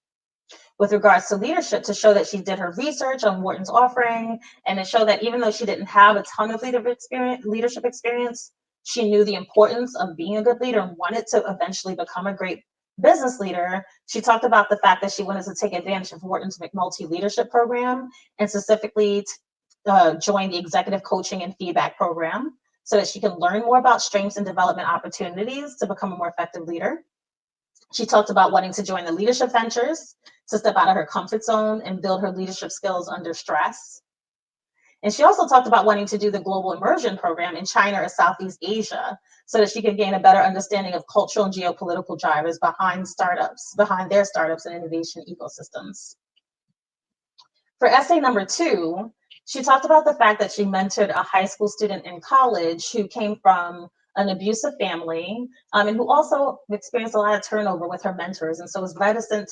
Speaker 2: With regards to leadership, to show that she did her research on Wharton's offering, and to show that even though she didn't have a ton of leadership experience, she knew the importance of being a good leader and wanted to eventually become a great business leader. She talked about the fact that she wanted to take advantage of Wharton's McNulty leadership program, and specifically join the executive coaching and feedback program, so that she can learn more about strengths and development opportunities to become a more effective leader. She talked about wanting to join the leadership ventures to step out of her comfort zone and build her leadership skills under stress. And she also talked about wanting to do the global immersion program in China or Southeast Asia, so that she could gain a better understanding of cultural and geopolitical drivers behind their startups and innovation ecosystems. For essay number 2, she talked about the fact that she mentored a high school student in college who came from an abusive family, and who also experienced a lot of turnover with her mentors, and so was reticent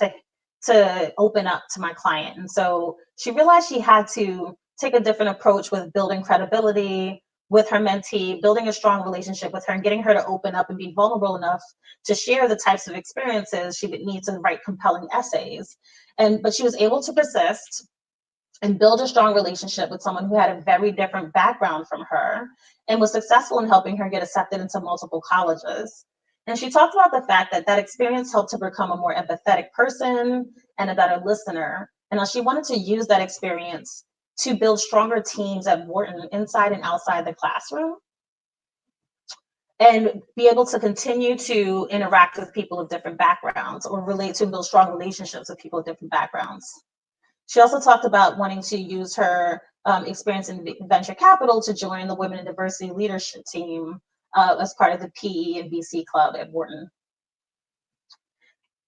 Speaker 2: to open up to my client. And so she realized she had to take a different approach with building credibility with her mentee, building a strong relationship with her, and getting her to open up and be vulnerable enough to share the types of experiences she would need to write compelling essays. But she was able to persist and build a strong relationship with someone who had a very different background from her, and was successful in helping her get accepted into multiple colleges. And she talked about the fact that that experience helped her become a more empathetic person and a better listener. And she wanted to use that experience to build stronger teams at Wharton inside and outside the classroom, and be able to continue to interact with people of different backgrounds, or relate to and build strong relationships with people of different backgrounds. She also talked about wanting to use her experience in venture capital to join the Women in Diversity Leadership team as part of the PE and VC club at Wharton.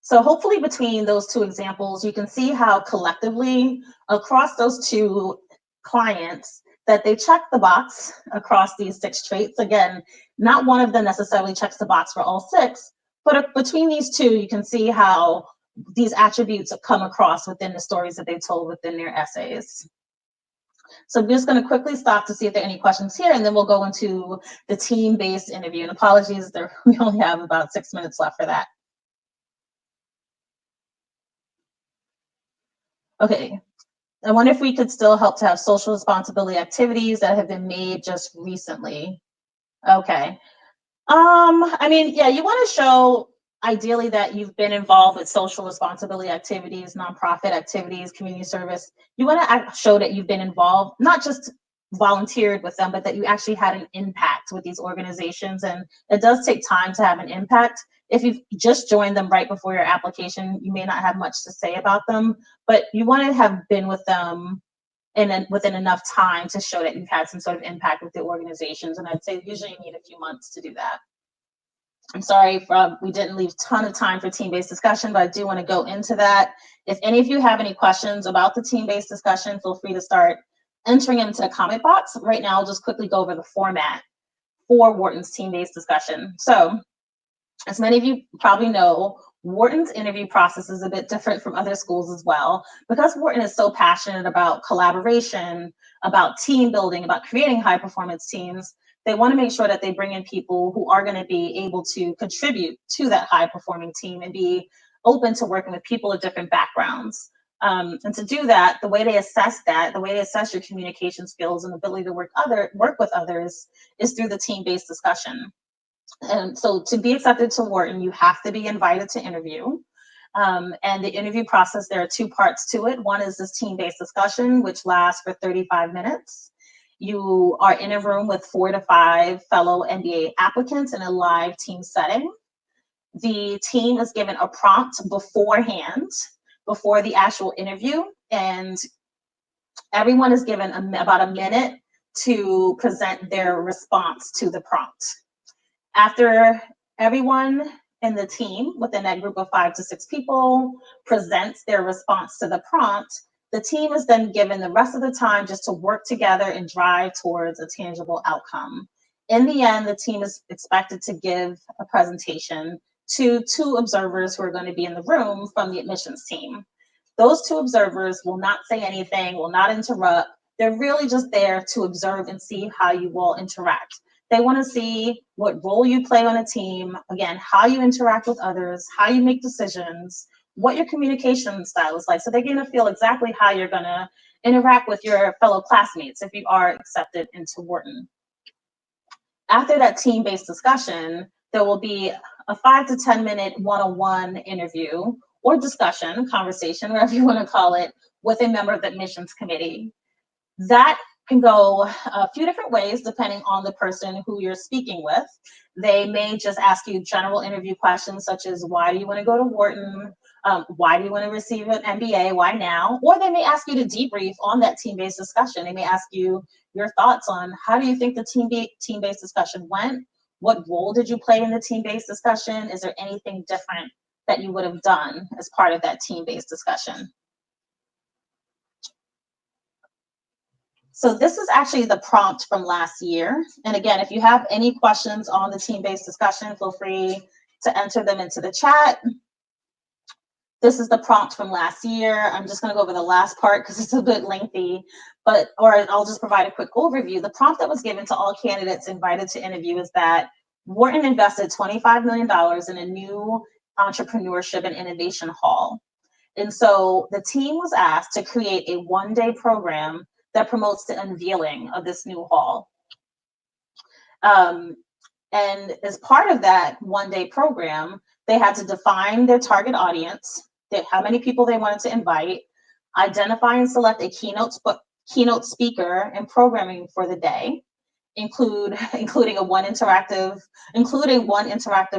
Speaker 2: So hopefully between those 2 examples, you can see how collectively across those 2 clients that they check the box across these 6 traits. Again, not one of them necessarily checks the box for all 6, but between these 2, you can see how these attributes have come across within the stories that they told within their essays. So I'm just going to quickly stop to see if there are any questions here, and then we'll go into the team-based interview. And apologies, we only have about 6 minutes left for that. Okay, I wonder if we could still help to have social responsibility activities that have been made just recently. Okay. I mean, yeah, you want to show ideally that you've been involved with social responsibility activities, nonprofit activities, community service. You want to show that you've been involved, not just volunteered with them, but that you actually had an impact with these organizations. And it does take time to have an impact. If you've just joined them right before your application, you may not have much to say about them, but you want to have been with them within enough time to show that you've had some sort of impact with the organizations. And I'd say usually you need a few months to do that. I'm sorry, we didn't leave a ton of time for team-based discussion, but I do want to go into that. If any of you have any questions about the team-based discussion, feel free to start entering them into the comment box. Right now, I'll just quickly go over the format for Wharton's team-based discussion. So, as many of you probably know, Wharton's interview process is a bit different from other schools as well. Because Wharton is so passionate about collaboration, about team building, about creating high-performance teams, they want to make sure that they bring in people who are going to be able to contribute to that high-performing team and be open to working with people of different backgrounds. And to do that, the way they assess your communication skills and ability to work with others is through the team-based discussion. And so to be accepted to Wharton, you have to be invited to interview. And the interview process, there are 2 parts to it. One is this team-based discussion, which lasts for 35 minutes. You are in a room with 4 to 5 fellow MBA applicants in a live team setting. The team is given a prompt beforehand, before the actual interview, and everyone is given about a minute to present their response to the prompt. After everyone in the team within that group of 5 to 6 people presents their response to the prompt, the team is then given the rest of the time just to work together and drive towards a tangible outcome. In the end, the team is expected to give a presentation to 2 observers who are going to be in the room from the admissions team. Those 2 observers will not say anything, will not interrupt. They're really just there to observe and see how you will interact. They want to see what role you play on a team, again, how you interact with others, how you make decisions, what your communication style is like. So they're going to feel exactly how you're going to interact with your fellow classmates if you are accepted into Wharton. After that team-based discussion, there will be a 5 to 10 minute one-on-one interview or discussion, conversation, whatever you want to call it, with a member of the admissions committee. That can go a few different ways depending on the person who you're speaking with. They may just ask you general interview questions such as, why do you want to go to Wharton? Why do you want to receive an MBA? Why now? Or they may ask you to debrief on that team-based discussion. They may ask you your thoughts on, how do you think the team-based discussion went? What role did you play in the team-based discussion? Is there anything different that you would have done as part of that team-based discussion? So this is actually the prompt from last year. And again, if you have any questions on the team-based discussion, feel free to enter them into the chat. This is the prompt from last year. I'm just going to go over the last part because it's a bit lengthy, or I'll just provide a quick overview. The prompt that was given to all candidates invited to interview is that Wharton invested $25 million in a new entrepreneurship and innovation hall. And so the team was asked to create a one-day program that promotes the unveiling of this new hall. And as part of that one-day program, they had to define their target audience, how many people they wanted to invite, identify and select a keynote speaker and programming for the day, including one interactive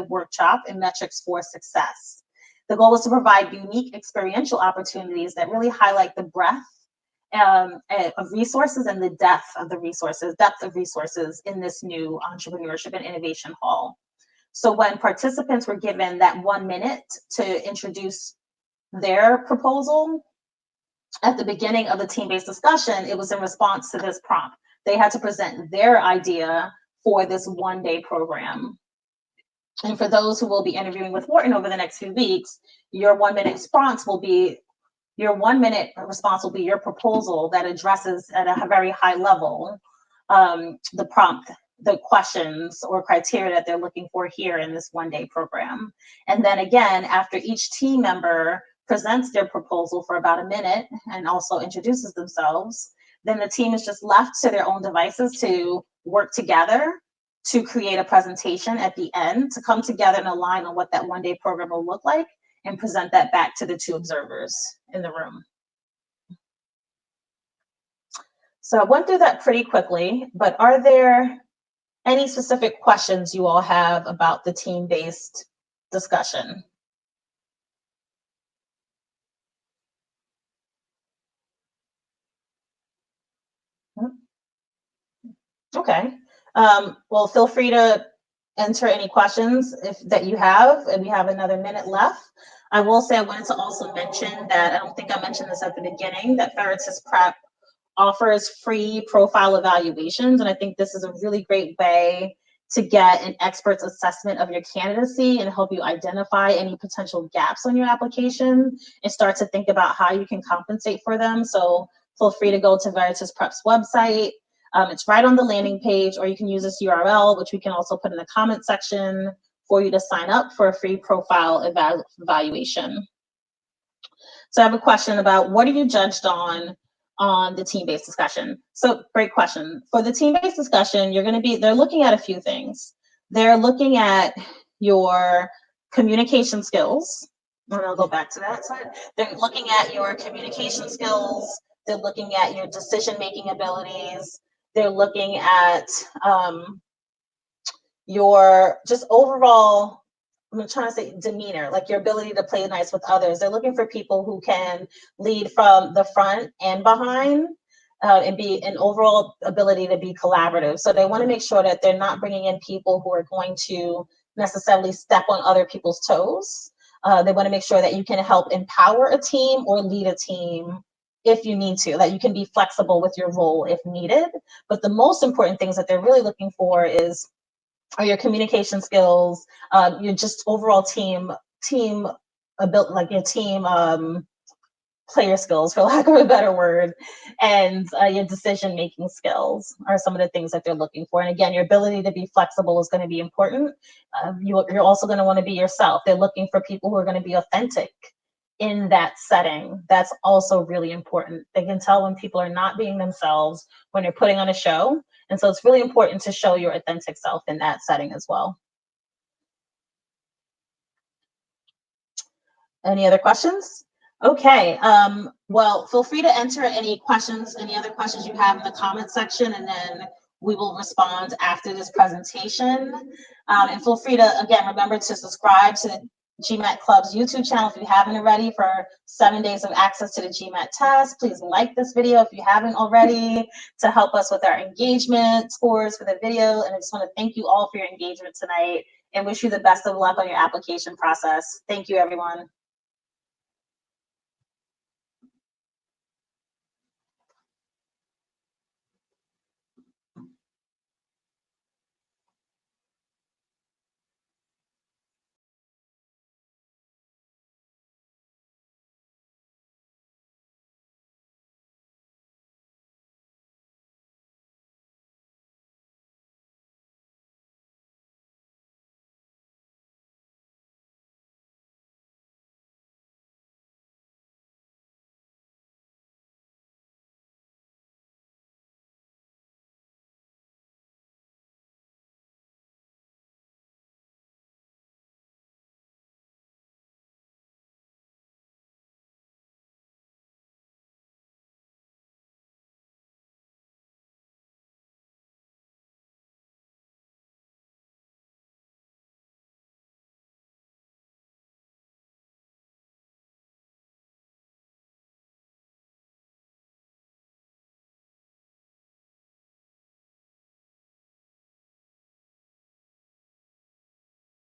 Speaker 2: workshop and metrics for success. The goal was to provide unique experiential opportunities that really highlight the breadth of resources and the depth of resources in this new entrepreneurship and innovation hall. So when participants were given that 1 minute to introduce their proposal at the beginning of the team-based discussion, it was in response to this prompt. They had to present their idea for this one-day program. And for those who will be interviewing with Wharton over the next few weeks, your 1 minute response will be your proposal that addresses at a very high level the prompt, the questions or criteria that they're looking for here in this one-day program. And then again, after each team member presents their proposal for about a minute and also introduces themselves, then the team is just left to their own devices to work together to create a presentation at the end, to come together and align on what that one-day program will look like and present that back to the 2 observers in the room. So I went through that pretty quickly, but are there any specific questions you all have about the team-based discussion? Okay. Well, feel free to enter any questions that you have, and we have another minute left. I will say I wanted to also mention that, I don't think I mentioned this at the beginning, that Veritas Prep offers free profile evaluations, and I think this is a really great way to get an expert's assessment of your candidacy and help you identify any potential gaps on your application and start to think about how you can compensate for them. So feel free to go to Veritas Prep's website. It's right on the landing page, or you can use this URL, which we can also put in the comment section for you to sign up for a free profile evaluation. So I have a question about, what are you judged on the team-based discussion? So great question. For the team-based discussion, they're looking at a few things. They're looking at your communication skills, and I'll go back to that side. They're looking at your communication skills. They're looking at your decision-making abilities. They're looking at your just overall, I'm trying to say demeanor, like your ability to play nice with others. They're looking for people who can lead from the front and behind and be an overall ability to be collaborative. So they want to make sure that they're not bringing in people who are going to necessarily step on other people's toes. They want to make sure that you can help empower a team or lead a team if you need to, that you can be flexible with your role if needed. But the most important things that they're really looking for are your communication skills, your just overall team like your team player skills, for lack of a better word, and your decision-making skills are some of the things that they're looking for. And again, your ability to be flexible is going to be important. You're also going to want to be yourself. They're looking for people who are going to be authentic in that setting. That's also really important. They can tell when people are not being themselves when they're putting on a show. And so it's really important to show your authentic self in that setting as well. Any other questions? Okay, well, feel free to enter any other questions you have in the comment section, and then we will respond after this presentation. And feel free to, again, remember to subscribe to the GMAT Club's YouTube channel if you haven't already for 7 days of access to the GMAT test. Please like this video if you haven't already to help us with our engagement scores for the video. And I just want to thank you all for your engagement tonight and wish you the best of luck on your application process. Thank you, everyone.